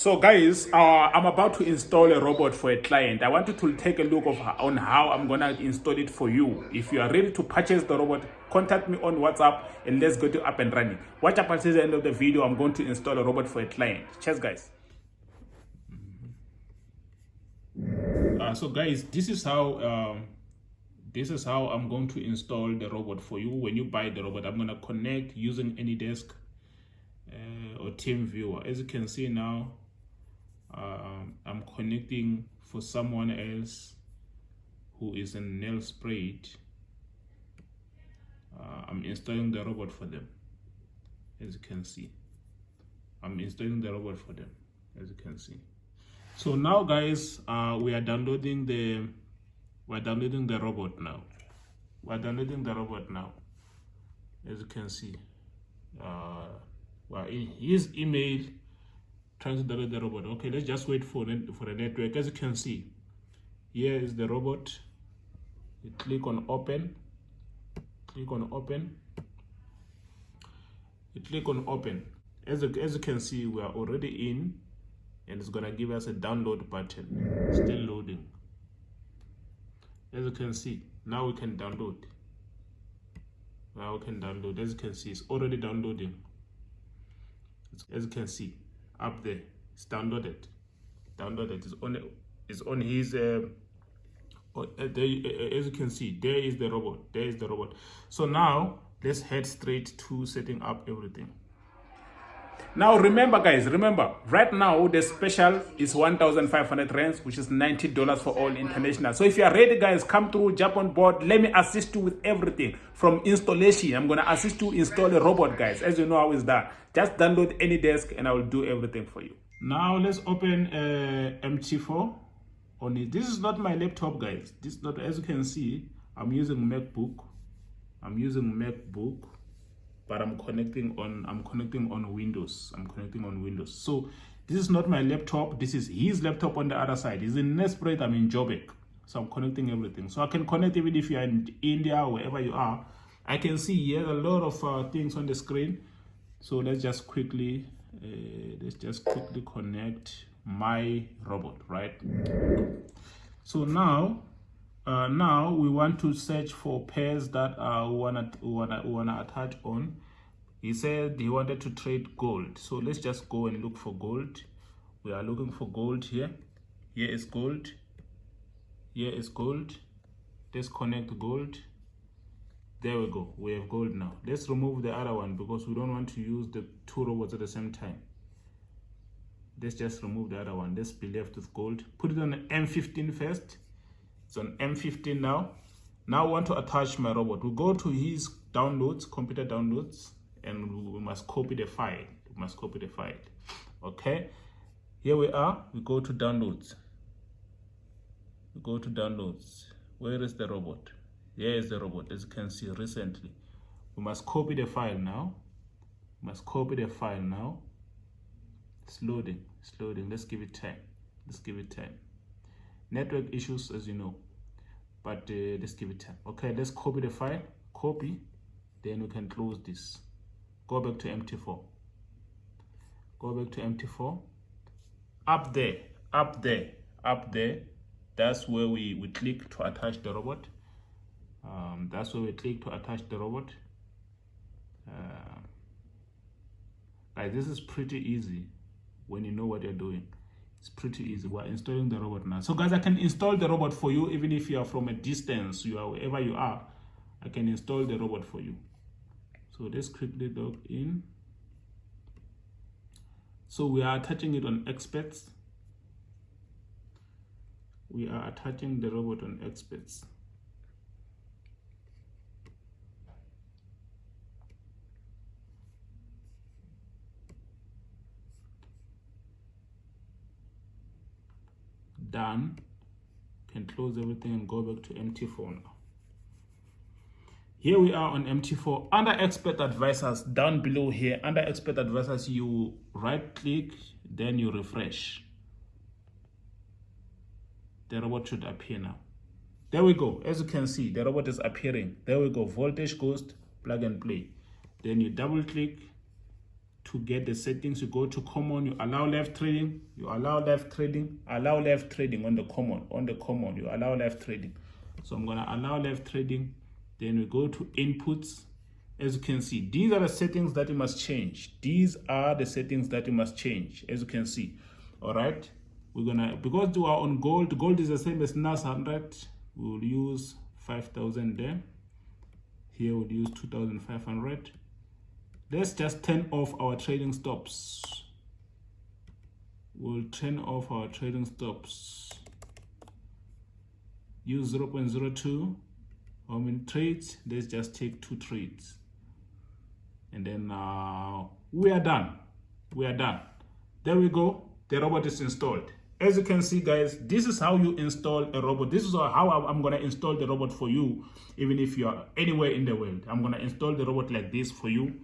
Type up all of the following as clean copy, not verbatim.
So guys, I'm about to install a robot for a client. I want you to take a look on how I'm gonna install it for you. If you are ready to purchase the robot, contact me on WhatsApp and let's get it up and running. Watch up until the end of the video. I'm going to install a robot for a client. Cheers guys. So guys, this is how I'm going to install the robot for you. When you buy the robot, I'm gonna connect using AnyDesk or TeamViewer. As you can see now, I'm connecting for someone else who is in Nelspruit. I'm installing the robot for them. As you can see, I'm installing the robot for them. As you can see. So now, guys, we are downloading the robot now. We're downloading the robot now. As you can see, well, in his email, trying to download the robot. Okay, let's just wait for the network. As you can see, here is the robot. You click on open. Click on open. You click on open. As you can see, we are already in, and it's gonna give us a download button. Still loading. As you can see, now we can download. Now we can download. As you can see, it's already downloading. As you can see, up there, it's downloaded. Downloaded. It's on his. There, as you can see, there is the robot. There is the robot. So now let's head straight to setting up everything. Now remember guys, right now the special is 1,500 rands, which is $90 for all international. So if you are ready guys, come through, jump on board. Let me assist you with everything from installation. I'm gonna assist you install a robot guys. As you know how it's done. Just download AnyDesk and I will do everything for you. Now let's open MT4 on it. This is not my laptop guys. This is not, as you can see, I'm using MacBook. But I'm connecting on Windows. So this is not my laptop. This is his laptop on the other side. He's in Nelspruit, I'm in Joburg. So I'm connecting everything. So I can connect even if you're in India or wherever you are. I can see here a lot of things on the screen. So let's just quickly connect my robot, right? So now we want to search for pairs that we wanna attach on. He said he wanted to trade gold, so let's just go and look for gold. We are looking for gold here. Here is gold. Here is gold. Let's connect gold. There we go. We have gold now. Let's remove the other one because we don't want to use the two robots at the same time. Let's just remove the other one. Let's be left with gold. Put it on M15 first. It's on M15 now. Now I want to attach my robot. We go to his downloads, computer downloads, and we must copy the file. Okay. Here we are. We go to downloads. Where is the robot? Here is the robot. As you can see recently. We must copy the file now. It's loading. Let's give it time. Network issues, as you know, but let's give it time. Okay, let's copy the file. Then we can close this. Go back to MT4. Up there. That's where we click to attach the robot. Guys, this is pretty easy when you know what you're doing. It's pretty easy. We're installing the robot now. So guys, I can install the robot for you even if you are from a distance, you are wherever you are. I can install the robot for you. So let's quickly log in. So we are attaching it on experts. We are attaching the robot on experts. Done. Can close everything and go back to MT4 now. Here we are on MT4 under expert advisors. Down below here under expert advisors, you right click, then you refresh. The robot should appear now. There we go. As you can see, the robot is appearing. There we go. Voltage Ghost, plug and play. Then you double click, to get the settings. You go to common, you allow left trading, you allow left trading, allow left trading on the common, you allow left trading. So I'm gonna allow left trading. Then we go to inputs. As you can see, these are the settings that you must change. These are the settings that you must change, as you can see. All right, we're gonna, because we are on gold is the same as NAS 100, we'll use 5,000 there. Here we'll use 2,500. Let's just turn off our trading stops. We'll turn off our trading stops. Use 0.02. How many trades? Let's just take 2 trades. And then we are done. We are done. There we go. The robot is installed. As you can see, guys, this is how you install a robot. This is how I'm going to install the robot for you, even if you are anywhere in the world. I'm going to install the robot like this for you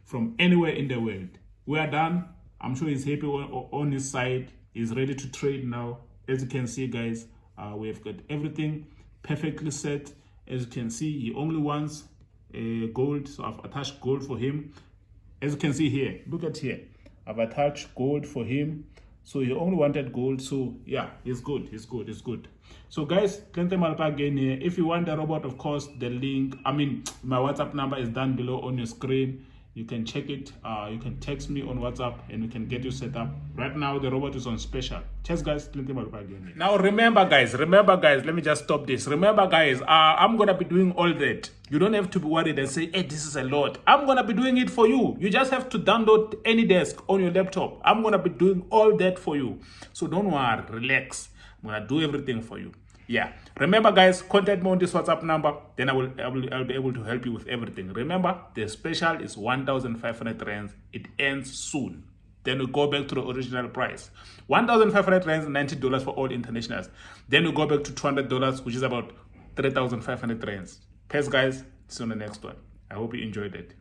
from anywhere in the world. We are done. I'm sure he's happy on his side. He's ready to trade now. As you can see, guys, we've got everything perfectly set. As you can see, he only wants gold, so I've attached gold for him. As you can see here, look at here, I've attached gold for him. So he only wanted gold, so yeah, it's good, it's good, it's good. So guys, again here. If you want the robot, of course, the link, my WhatsApp number is down below on your screen. You can check it. You can text me on WhatsApp and we can get you set up. Right now, the robot is on special. Cheers, guys. Now, remember, guys, let me just stop this. Remember, guys, I'm going to be doing all that. You don't have to be worried and say, hey, this is a lot. I'm going to be doing it for you. You just have to download AnyDesk on your laptop. I'm going to be doing all that for you. So don't worry, relax. I'm going to do everything for you. Yeah, remember, guys, contact me on this WhatsApp number, then I'll be able to help you with everything. Remember, the special is 1,500 rands. It ends soon. Then we go back to the original price, 1,500 rands, $90 for all internationals. Then we go back to $200, which is about 3,500 rands. Thanks, guys. See you on the next one. I hope you enjoyed it.